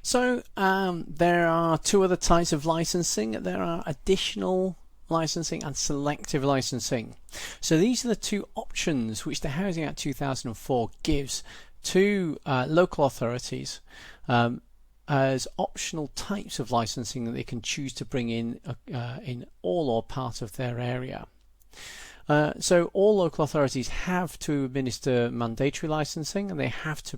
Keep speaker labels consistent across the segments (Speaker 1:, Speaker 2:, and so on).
Speaker 1: So there are two other types of licensing. There are additional licensing and selective licensing. So these are the two options which the Housing Act 2004 gives to local authorities as optional types of licensing that they can choose to bring in all or part of their area. So all local authorities have to administer mandatory licensing, and they have to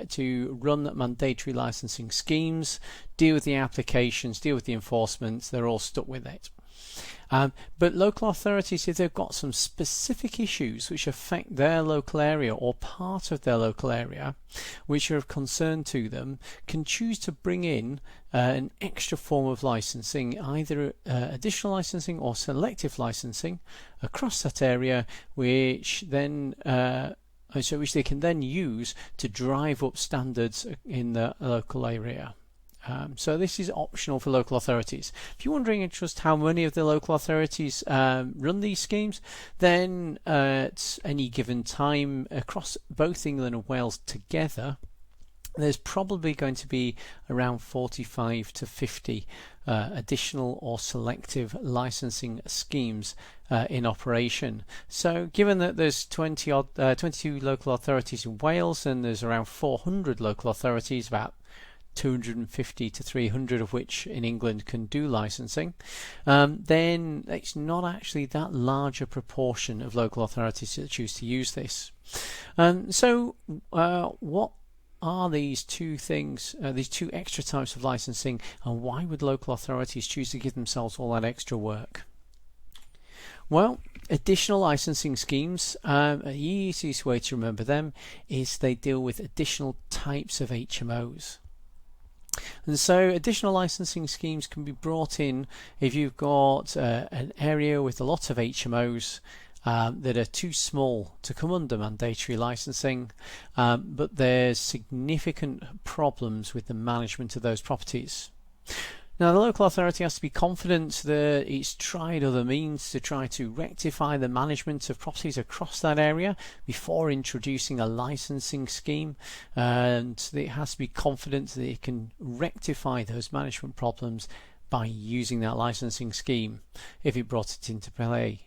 Speaker 1: to run mandatory licensing schemes, deal with the applications, deal with the enforcement. They're all stuck with it. But local authorities, if they've got some specific issues which affect their local area or part of their local area, which are of concern to them, can choose to bring in an extra form of licensing, either additional licensing or selective licensing across that area, which then which they can then use to drive up standards in the local area. So this is optional for local authorities. If you're wondering just how many of the local authorities run these schemes, then at any given time across both England and Wales together, there's probably going to be around 45 to 50 additional or selective licensing schemes in operation. So given that there's 22 local authorities in Wales and there's around 400 local authorities, about 250 to 300 of which in England can do licensing, then it's not actually that large a proportion of local authorities that choose to use this. So what are these two things, these two extra types of licensing, and why would local authorities choose to give themselves all that extra work? Well, additional licensing schemes, the easiest way to remember them is they deal with additional types of HMOs. And so additional licensing schemes can be brought in if you've got an area with a lot of HMOs that are too small to come under mandatory licensing, but there's significant problems with the management of those properties. Now, the local authority has to be confident that it's tried other means to try to rectify the management of properties across that area before introducing a licensing scheme, and it has to be confident that it can rectify those management problems by using that licensing scheme if it brought it into play.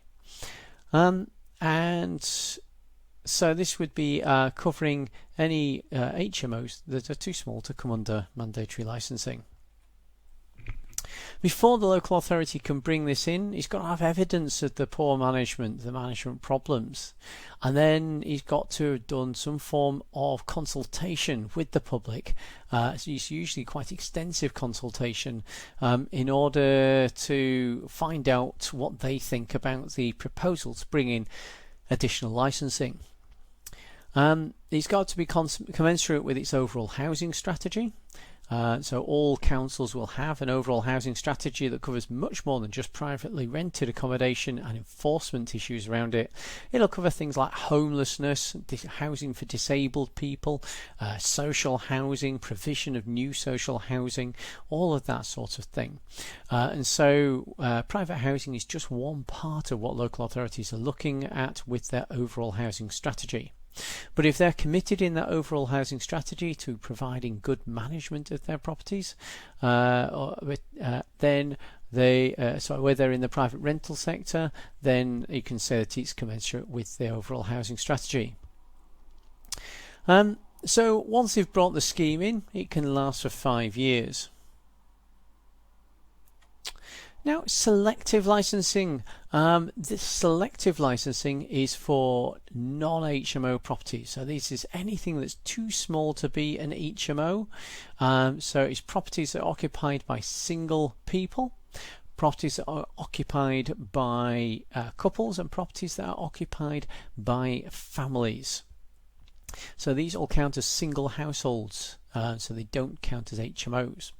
Speaker 1: And so this would be covering any HMOs that are too small to come under mandatory licensing. Before the local authority can bring this in, he's got to have evidence of the poor management, the management problems, and then he's got to have done some form of consultation with the public. It's usually quite extensive consultation in order to find out what they think about the proposal to bring in additional licensing. It's got to be commensurate with its overall housing strategy. So all councils will have an overall housing strategy that covers much more than just privately rented accommodation and enforcement issues around it. It'll cover things like homelessness, housing for disabled people, social housing, provision of new social housing, all of that sort of thing. And so private housing is just one part of what local authorities are looking at with their overall housing strategy. But if they're committed in that overall housing strategy to providing good management of their properties, then where they're in the private rental sector, then you can say that it's commensurate with the overall housing strategy. So once they've brought the scheme in, it can last for 5 years. Now, selective licensing. This selective licensing is for non-HMO properties. So this is anything that's too small to be an HMO. So it's properties that are occupied by single people, properties that are occupied by couples, and properties that are occupied by families. So these all count as single households, so they don't count as HMOs.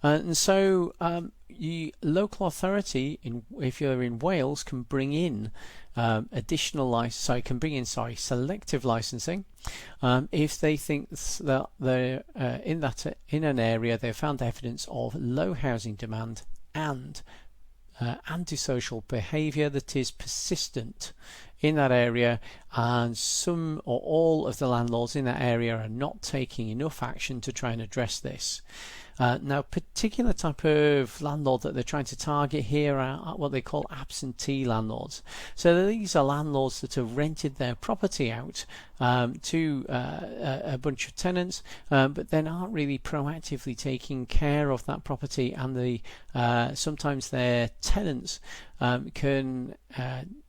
Speaker 1: And so the local authority, if you're in Wales, can bring in selective licensing if they think that they're in an area they've found evidence of low housing demand and antisocial behaviour that is persistent in that area, and some or all of the landlords in that area are not taking enough action to try and address this. Now, particular type of landlord that they're trying to target here are what they call absentee landlords. So these are landlords that have rented their property out to a bunch of tenants, but then aren't really proactively taking care of that property, and sometimes their tenants can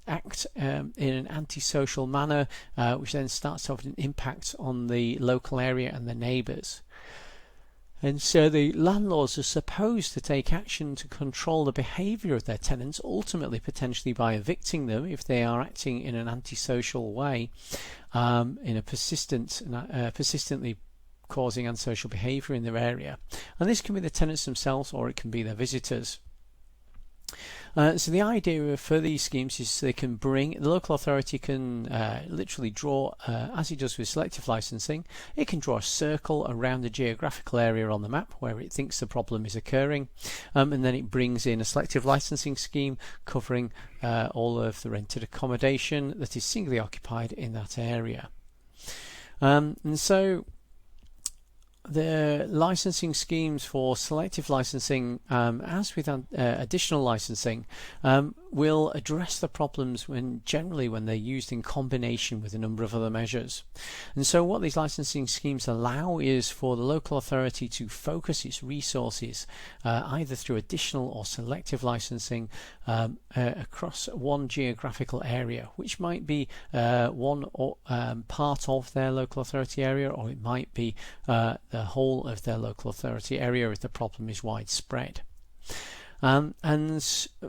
Speaker 1: act in an antisocial manner, which then starts to have an impact on the local area and the neighbours. And so the landlords are supposed to take action to control the behaviour of their tenants, ultimately potentially by evicting them if they are acting in an antisocial way, in a persistently causing antisocial behaviour in their area. And this can be the tenants themselves, or it can be their visitors. So the idea for these schemes is the local authority can literally draw, as it does with selective licensing, it can draw a circle around the geographical area on the map where it thinks the problem is occurring, and then it brings in a selective licensing scheme covering all of the rented accommodation that is singly occupied in that area. And so the licensing schemes for selective licensing, as with additional licensing, will address the problems generally when they're used in combination with a number of other measures. And so what these licensing schemes allow is for the local authority to focus its resources either through additional or selective licensing across one geographical area, which might be one part of their local authority area, or it might be the whole of their local authority area if the problem is widespread. And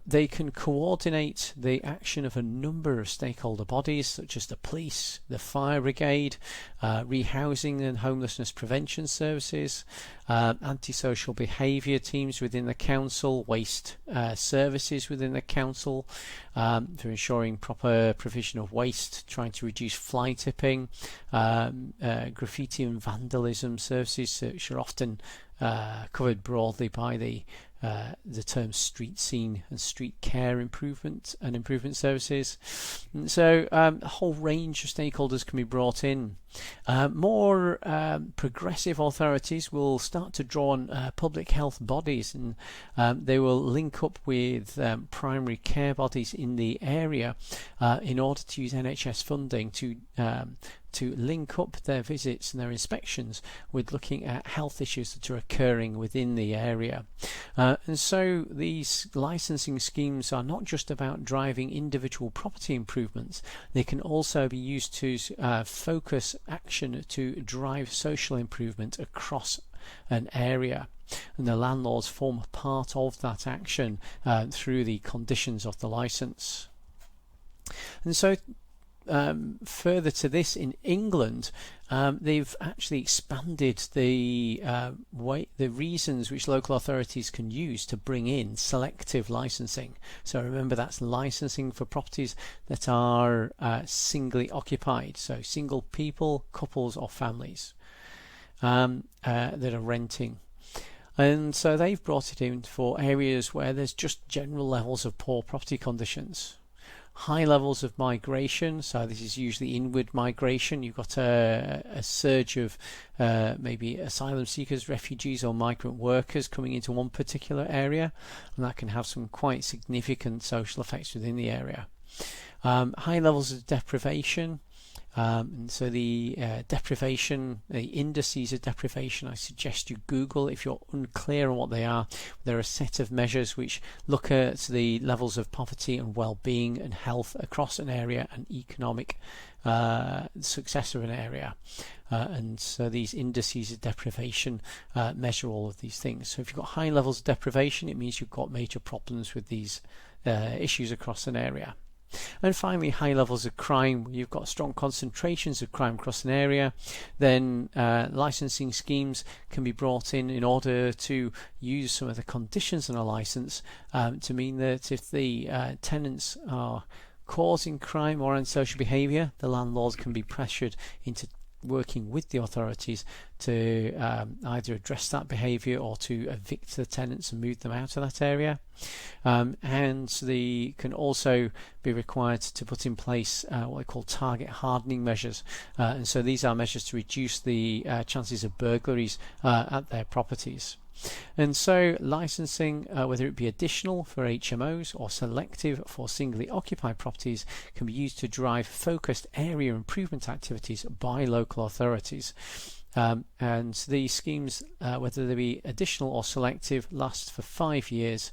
Speaker 1: they can coordinate the action of a number of stakeholder bodies such as the police, the fire brigade, rehousing and homelessness prevention services, antisocial behaviour teams within the council, waste services within the council, for ensuring proper provision of waste, trying to reduce fly tipping, graffiti and vandalism services, which are often covered broadly by the term street scene and street care improvement services. And so a whole range of stakeholders can be brought in. More progressive authorities will start to draw on public health bodies, and they will link up with primary care bodies in the area in order to use NHS funding to link up their visits and their inspections with looking at health issues that are occurring within the area. And so these licensing schemes are not just about driving individual property improvements, they can also be used to focus action to drive social improvement across an area. And the landlords form part of that action through the conditions of the license. And so further to this, in England, they've actually expanded the reasons which local authorities can use to bring in selective licensing. So remember, that's licensing for properties that are singly occupied, so single people, couples or families that are renting. And so they've brought it in for areas where there's just general levels of poor property conditions. High levels of migration, so this is usually inward migration. You've got a surge of maybe asylum seekers, refugees or migrant workers coming into one particular area, and that can have some quite significant social effects within the area. High levels of deprivation. And so the deprivation, the indices of deprivation, I suggest you Google if you're unclear on what they are. There are a set of measures which look at the levels of poverty and well-being and health across an area and economic success of an area. And so these indices of deprivation measure all of these things. So if you've got high levels of deprivation, it means you've got major problems with these issues across an area. And finally, high levels of crime. You've got strong concentrations of crime across an area, then licensing schemes can be brought in order to use some of the conditions in a license to mean that if the tenants are causing crime or antisocial behaviour, the landlords can be pressured into working with the authorities to either address that behaviour or to evict the tenants and move them out of that area. And they can also be required to put in place what they call target hardening measures, and so these are measures to reduce the chances of burglaries at their properties. And so licensing, whether it be additional for HMOs or selective for singly occupied properties, can be used to drive focused area improvement activities by local authorities. And these schemes, whether they be additional or selective, last for 5 years,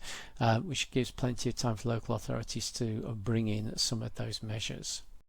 Speaker 1: which gives plenty of time for local authorities to bring in some of those measures.